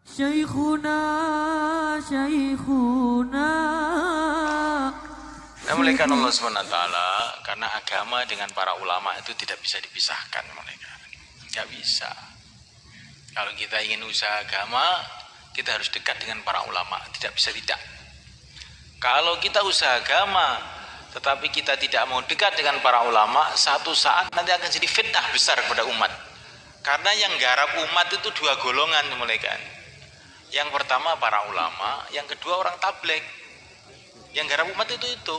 Syekhuna, Syekhuna. Muliakan Allah SWT, karena agama dengan para ulama itu tidak bisa dipisahkan mereka. Tidak bisa. Kalau kita ingin usaha agama, kita harus dekat dengan para ulama. Tidak bisa tidak. Kalau kita usaha agama, tetapi kita tidak mau dekat dengan para ulama, satu saat nanti akan jadi fitnah besar kepada umat. Karena yang garap umat itu dua golongan mereka. Yang pertama para ulama, yang kedua orang tabligh. Yang garap umat itu.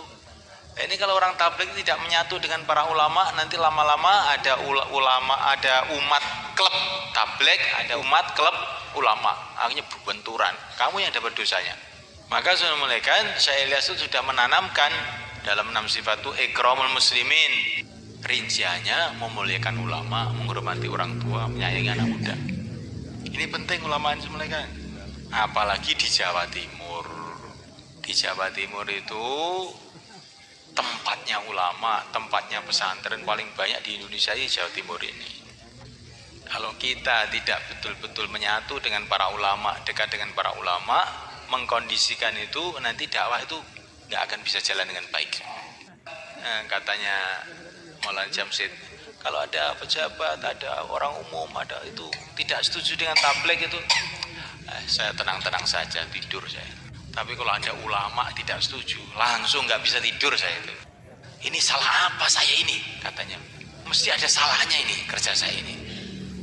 Ini kalau orang tabligh tidak menyatu dengan para ulama, nanti lama-lama ada ulama, ada umat klub tabligh, ada umat klub ulama. Akhirnya benturan. Kamu yang dapat dosanya. Maka sunnah mulaikan, Syekh Ilyas itu sudah menanamkan dalam 6 sifat itu ikramul muslimin. Rinciannya memuliakan ulama, menghormati orang tua, menyayangi anak muda. Ini penting ulama ini mulaikan. Apalagi di Jawa Timur. Di Jawa Timur itu tempatnya ulama, tempatnya pesantren paling banyak di Indonesia di Jawa Timur ini. Kalau kita tidak betul-betul menyatu dengan para ulama, dekat dengan para ulama, mengkondisikan itu, nanti dakwah itu nggak akan bisa jalan dengan baik. Nah, katanya Maulana Jamsid, kalau ada pejabat, ada orang umum, ada itu tidak setuju dengan tabligh itu, saya tenang-tenang saja, tidur saya. Tapi kalau ada ulama tidak setuju, langsung nggak bisa tidur saya itu. Ini salah apa saya ini? Katanya. Mesti ada salahnya ini kerja saya ini.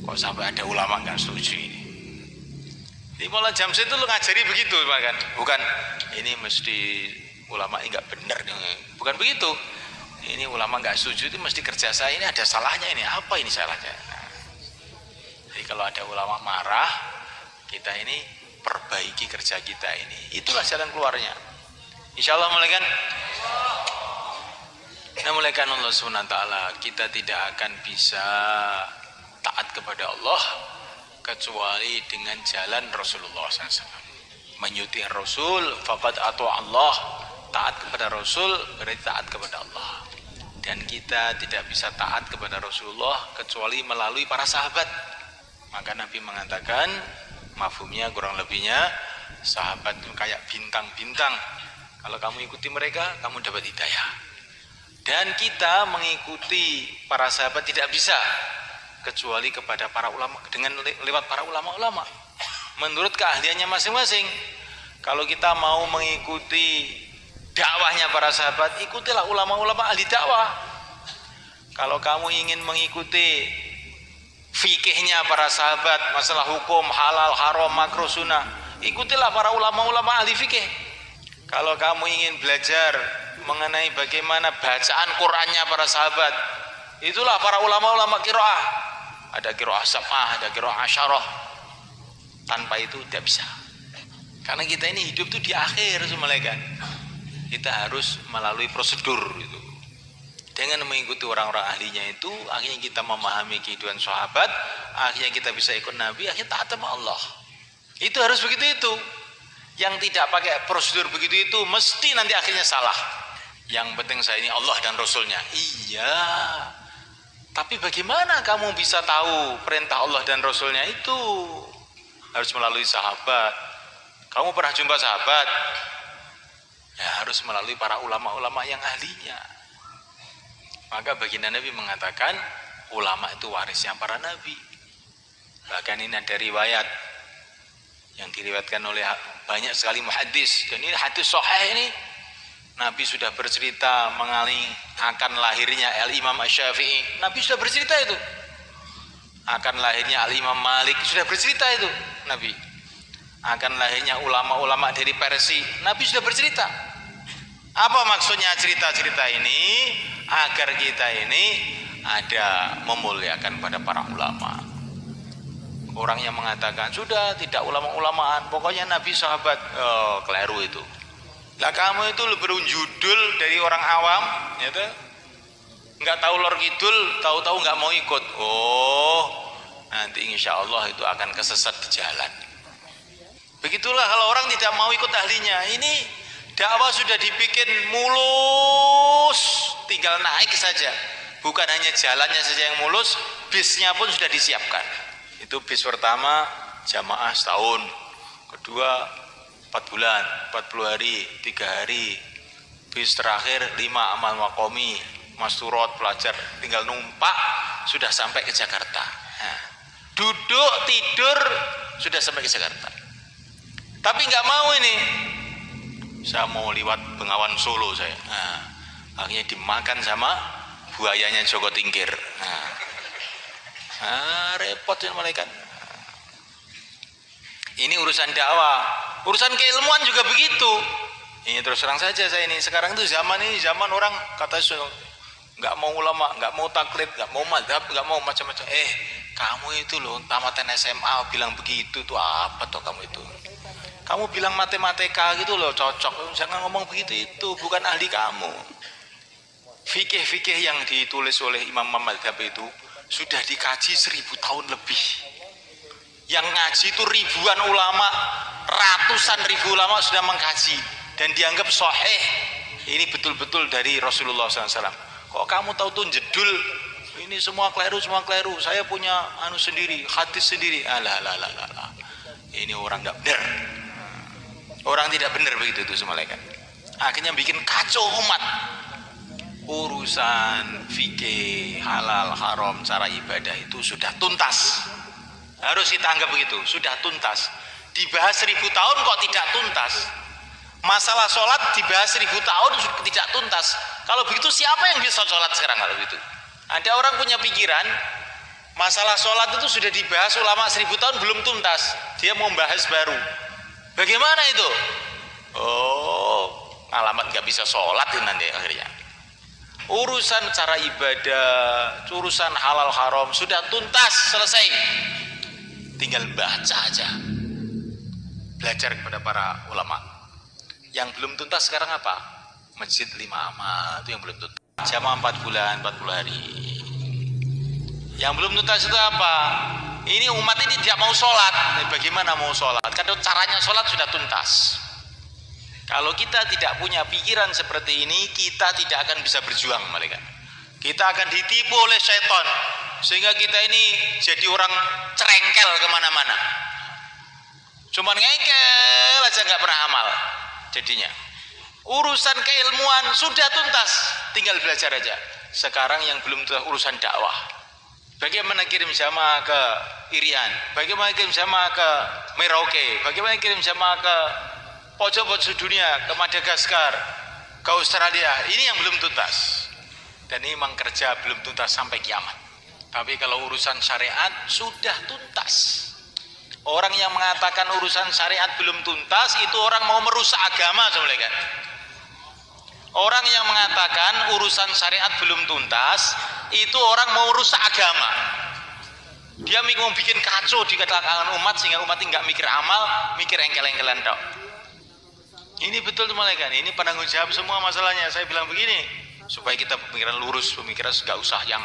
Kok sampai ada ulama nggak setuju ini? Di Maulana Jamsid itu lu ngajari begitu, kan? Bukan ini mesti ulama ini nggak benar, bukan begitu. Ini ulama nggak setuju itu mesti kerja saya ini ada salahnya ini. Apa ini salahnya? Nah, jadi kalau ada ulama marah, kita ini perbaiki kerja kita ini. Itulah jalan keluarnya. Insyaallah mulaikan. Nah, mulaikan Allah SWT, kita tidak akan bisa taat kepada Allah kecuali dengan jalan Rasulullah SAW. Menyuti Rasul, faqad atu Allah. Taat kepada Rasul berarti taat kepada Allah. Dan kita tidak bisa taat kepada Rasulullah kecuali melalui para sahabat. Maka Nabi mengatakan, mafhumnya kurang lebihnya, sahabat itu kayak bintang-bintang. Kalau kamu ikuti mereka, kamu dapat hidayah. Dan kita mengikuti para sahabat tidak bisa kecuali kepada para ulama, dengan lewat para ulama-ulama. Menurut keahliannya masing-masing. Kalau kita mau mengikuti dakwahnya para sahabat, ikutilah ulama-ulama ahli dakwah. Kalau kamu ingin mengikuti fikihnya para sahabat, masalah hukum, halal, haram, makruh, sunnah, ikutilah para ulama-ulama ahli fikih. Kalau kamu ingin belajar mengenai bagaimana bacaan Qur'annya para sahabat, itulah para ulama-ulama qiraah. Ada qiraah sab'ah, ada qiraah asyarah. Tanpa itu tidak bisa. Karena kita ini hidup itu di akhir semuanya. Kita harus melalui prosedur itu. Dengan mengikuti orang-orang ahlinya itu, akhirnya kita memahami kehidupan sahabat, akhirnya kita bisa ikut Nabi, akhirnya taat sama Allah. Itu harus begitu itu. Yang tidak pakai prosedur begitu itu, mesti nanti akhirnya salah. Yang penting saya ini Allah dan Rasulnya. Iya. Tapi bagaimana kamu bisa tahu perintah Allah dan Rasulnya itu? Harus melalui sahabat. Kamu pernah jumpa sahabat? Ya harus melalui para ulama-ulama yang ahlinya. Maka baginda Nabi mengatakan ulama itu warisnya para nabi. Bahkan ini ada riwayat yang diriwayatkan oleh banyak sekali muhaddis. Dan ini hadis sahih ini. Nabi sudah bercerita mengenai akan lahirnya Al-Imam Asy-Syafi'i. Nabi sudah bercerita itu. Akan lahirnya Al-Imam Malik, sudah bercerita itu Nabi. Akan lahirnya ulama-ulama dari Persia, Nabi sudah bercerita. Apa maksudnya cerita-cerita ini? Agar kita ini ada memuliakan pada para ulama. Orang yang mengatakan sudah tidak ulama-ulamaan, pokoknya Nabi sahabat, keliru itu. Lah kamu itu lebih judul dari orang awam, gitu. Nggak tahu lor kidul, tahu-tahu nggak mau ikut. Oh, nanti insya Allah itu akan kesesat di jalan. Begitulah kalau orang tidak mau ikut ahlinya. Ini dakwah sudah dibikin mulus, tinggal naik saja. Bukan hanya jalannya saja yang mulus, bisnya pun sudah disiapkan. Itu bis pertama jamaah setahun, kedua 4 bulan, 40 hari, 3 hari, bis terakhir 5 amal makomi, masturot, pelajar, tinggal numpak sudah sampai ke Jakarta. Nah, duduk tidur sudah sampai ke Jakarta. Tapi nggak mau ini, saya mau lewat Bengawan Solo saya. Nah, akhirnya dimakan sama buayanya Joko Tingkir. Repot ya malaikat. Ini urusan dakwah, urusan keilmuan juga begitu. Ini terus terang saja saya ini. Sekarang itu zaman orang kata nggak mau ulama, nggak mau taklid, nggak mau madhab, nggak mau macam-macam. Kamu itu loh tamatan SMA bilang begitu tuh apa toh kamu itu? Kamu bilang matematika gitu loh cocok. Jangan ngomong begitu, itu bukan ahli kamu. Fikih-fikih yang ditulis oleh imam madhab itu sudah dikaji 1000 tahun lebih. Yang ngaji itu ribuan ulama, ratusan ribu ulama sudah mengkaji dan dianggap sahih. Ini betul-betul dari Rasulullah SAW. Kok kamu tahu tuh jedul ini semua keliru, saya punya anu sendiri, hadis sendiri. Alah. Ini orang tidak benar, orang tidak benar begitu tuh malaikat. Akhirnya bikin kacau umat. Urusan fikih halal haram cara ibadah itu sudah tuntas. Harus kita anggap begitu, sudah tuntas. Dibahas 1000 tahun kok tidak tuntas. Masalah sholat dibahas 1000 tahun tidak tuntas. Kalau begitu siapa yang bisa sholat sekarang kalau begitu? Ada orang punya pikiran masalah sholat itu sudah dibahas ulama 1000 tahun belum tuntas. Dia mau bahas baru. Bagaimana itu? Oh, alamat nggak bisa sholat ini nanti akhirnya. Urusan cara ibadah, urusan halal haram sudah tuntas, selesai. Tinggal baca aja, belajar kepada para ulama. Yang belum tuntas sekarang apa? Masjid 5 amal itu yang belum tuntas. Jamaah 4 bulan 40 hari. Yang belum tuntas itu apa? Ini umat ini tidak mau sholat. Bagaimana mau sholat? Karena caranya sholat sudah tuntas. Kalau kita tidak punya pikiran seperti ini, kita tidak akan bisa berjuang malaikat. Kita akan ditipu oleh syaitan, sehingga kita ini jadi orang cerengkel kemana-mana. Cuman ngengkel aja nggak pernah amal. Jadinya urusan keilmuan sudah tuntas, tinggal belajar aja. Sekarang yang belum tuntas urusan dakwah. Bagaimana kirim jamaah ke Irian, bagaimana kirim jamaah ke Merauke, bagaimana kirim jamaah ke pojok-pojok dunia, ke Madagaskar, ke Australia. Ini yang belum tuntas. Dan ini memang kerja belum tuntas sampai kiamat. Tapi kalau urusan syariat sudah tuntas. Orang yang mengatakan urusan syariat belum tuntas itu orang mau merusak agama sebenarnya. Orang yang mengatakan urusan syariat belum tuntas itu orang mau merusak agama. Dia mau bikin kacau di kalangan umat sehingga umat ini nggak mikir amal, mikir engkel-engkelan tok. Ini betul teman teman, ini penanggung jawab semua masalahnya. Saya bilang begini, supaya kita pemikiran lurus, pemikiran nggak usah yang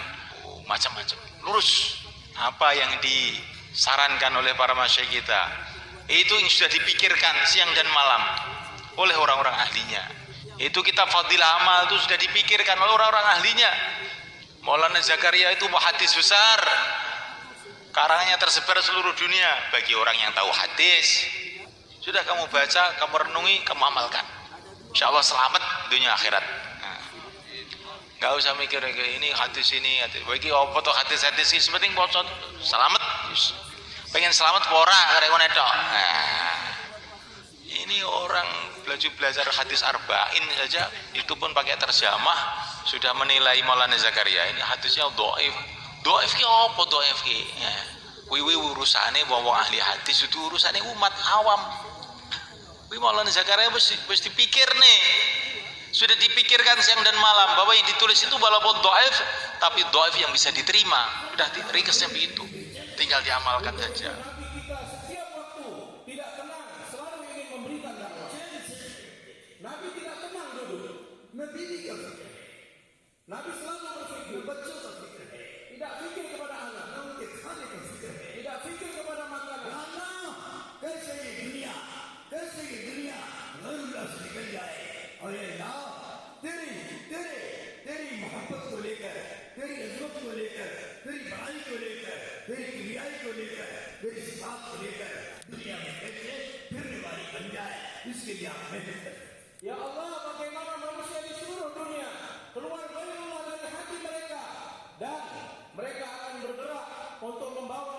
macam-macam, lurus. Apa yang disarankan oleh para masyayikh kita itu yang sudah dipikirkan siang dan malam oleh orang-orang ahlinya. Itu kitab Fadilah Amal itu sudah dipikirkan oleh orang-orang ahlinya. Maulana Zakaria itu muhaddis besar, karangannya tersebar seluruh dunia. Bagi orang yang tahu hadis, sudah kamu baca, kamu renungi, kamu amalkan, insya Allah selamat dunia akhirat. Nggak usah mikir ini hadis ini, bagi apa tuh hadis-hadis ini, penting bocor selamat. Pengen selamat ora karek ngono tok. Ini orang belajar hadis arba'in saja itu pun pakai terjemah sudah menilai Maulana Zakaria ini hadisnya dhaif. Dhaif ki apa dhaif ki? Kuwi urusane wong ahli hadis, itu urusane umat awam. Kuwi Maulana Zakaria wis dipikir nih. Sudah dipikirkan siang dan malam bahwa yang ditulis itu walaupun dhaif tapi dhaif yang bisa diterima. Sudah ringkasnya begitu. Tinggal diamalkan saja. Nabi selalu berfikir, betul berfikir. Tidak fikir kepada Allah, namun tidak fikir kepada makanan. Allah, dari segi dunia, Allah sedikit jaya. और ये अल्लाह तेरी मोहब्बत को लेकर, तेरी अज़मत को लेकर, तेरी बड़ाई को लेकर, तेरी किबरियाई को लेकर, तेरी सिफात को लेकर दुनिया में कैसे Ya Allah, bagaimana manusia di seluruh dunia keluar dari Allah dari hati mereka dan mereka akan bergerak untuk membawa